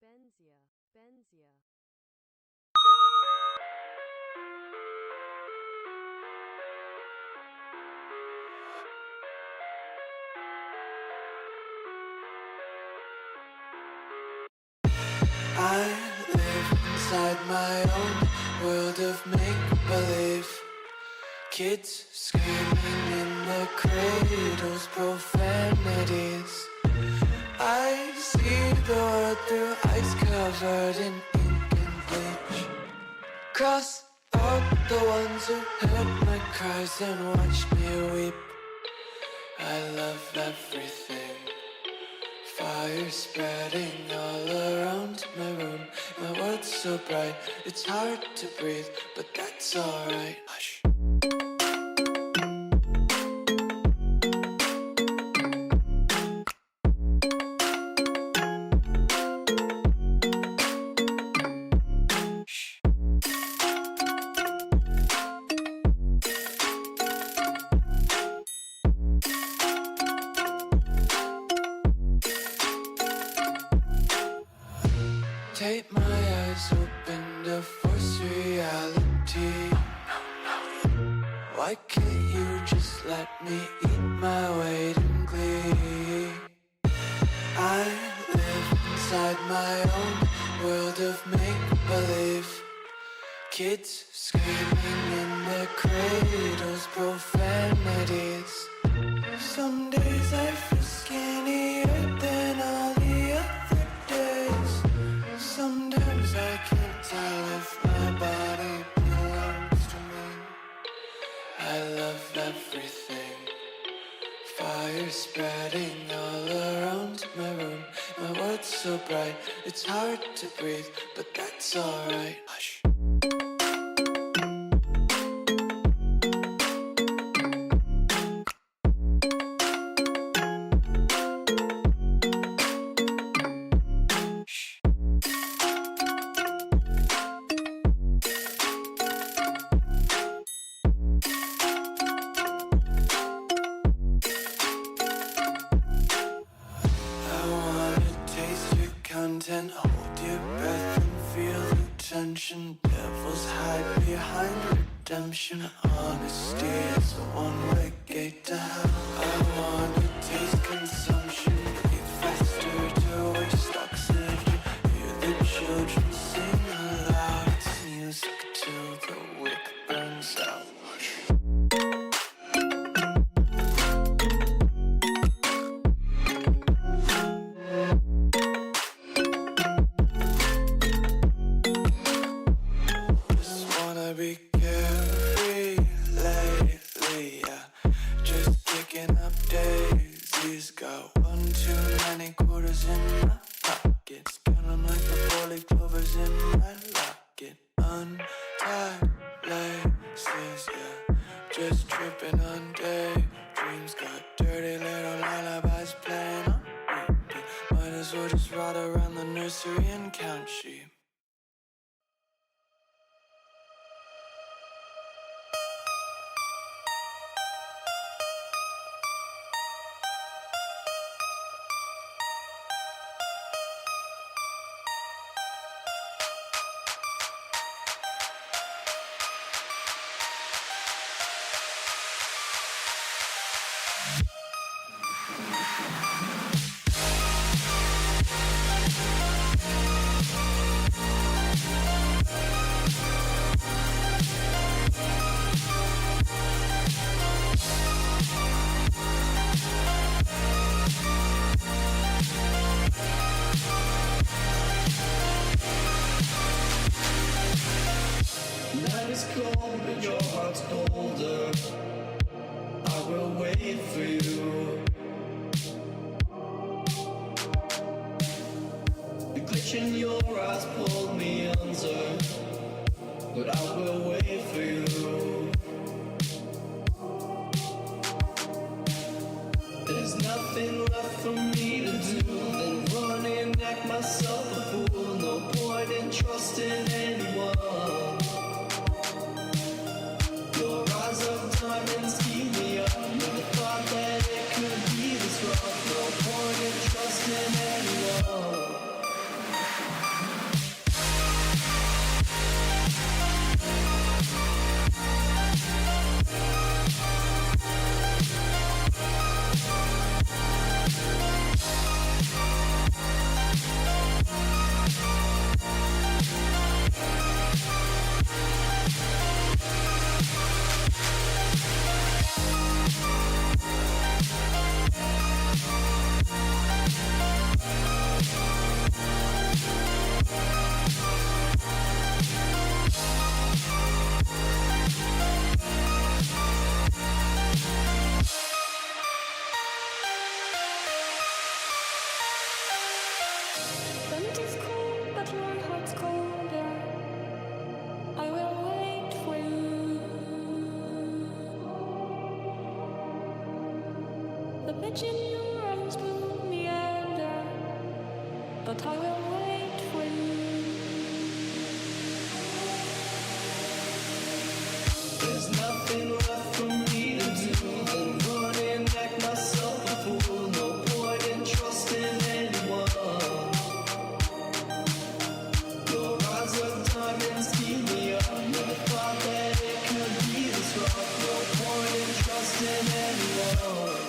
benzya. I live inside my own world of make-believe. Kids screaming in the cradles, profanities. I see the world through ice covered in ink and bleach. Cross out the ones who heard my cries and watched me weep. I love everything. Fire spreading all around my room. My world's so bright, it's hard to breathe, but that's alright. Hush. Take my eyes open to force reality. Why can't you just let me eat my weight in glee? I live inside my own world of make-believe. Kids screaming in their cradles, profanities. Some days I feel skinnier than all the other days. Sometimes I can't tell if my body belongs to me. I love everything. Fire spreading all around my room. My world's so bright, it's hard to breathe, but that's alright. Hush. Hold your breath and feel the tension. Devils hide behind redemption. Honesty is a one-way gate to hell. I wanna taste consumption. Breathe faster to waste oxygen. Hear the children sing aloud. It's music till the wick burns out. Be carefree lately, yeah. Just kicking up daisies. Got one too many quarters in my pockets. Count 'em like the 4-leaf clovers in my locket. Untied laces, yeah. Just tripping on daydreams. Got dirty little lullabies playing on repeat. Might as well just ride around the nursery and count sheep. Night is cold, but your heart's colder. I will wait for you. The glitch in your eyes pulled me under, but I will wait for you. There's nothing left for me to do than run and act myself a fool. No point in trusting anyone. Your eyes of diamonds keep me up with the thought that it could be this rough. No point in trusting anyone. Vent is cold, but my heart's colder. I will wait for you. The pitch in your eyes will meander, but I will wait for you. There's nothing left for me to do than run and act myself a fool. No point in trusting anyone. Your eyes of diamonds keep me up. Never thought that it could be this rough. No point in trusting anyone.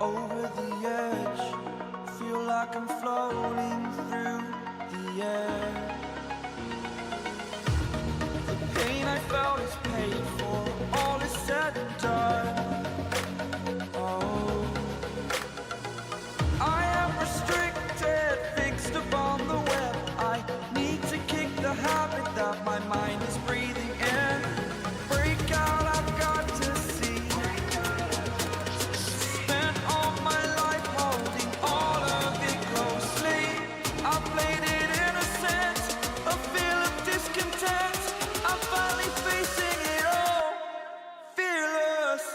Over the edge, feel like I'm floating through the air. The pain I felt is paid for, all is said and done. Oh, I am restricted, fixed upon the web. I need to kick the habit that my mind is breathing in. Break out, I've got to see. Spent all my life holding all of it closely. I played it innocent, a feel of discontent. I'm finally facing it all, fearless.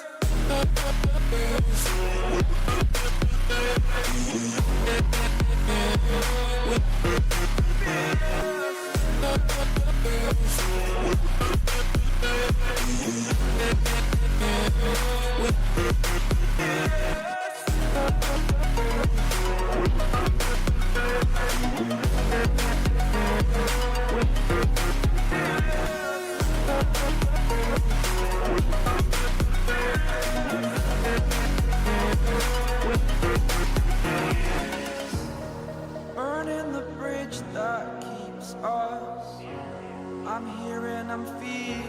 Burning the bridge that keeps us. I'm here and I'm feeling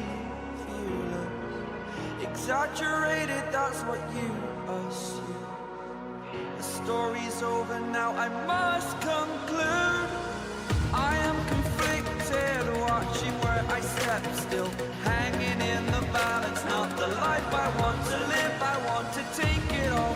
fearless. Exaggerated, that's what you assume. The story's over now, I must conclude. I am conflicted, watching where I step still, hanging in the balance. Not the life I want to live, I want to take it all.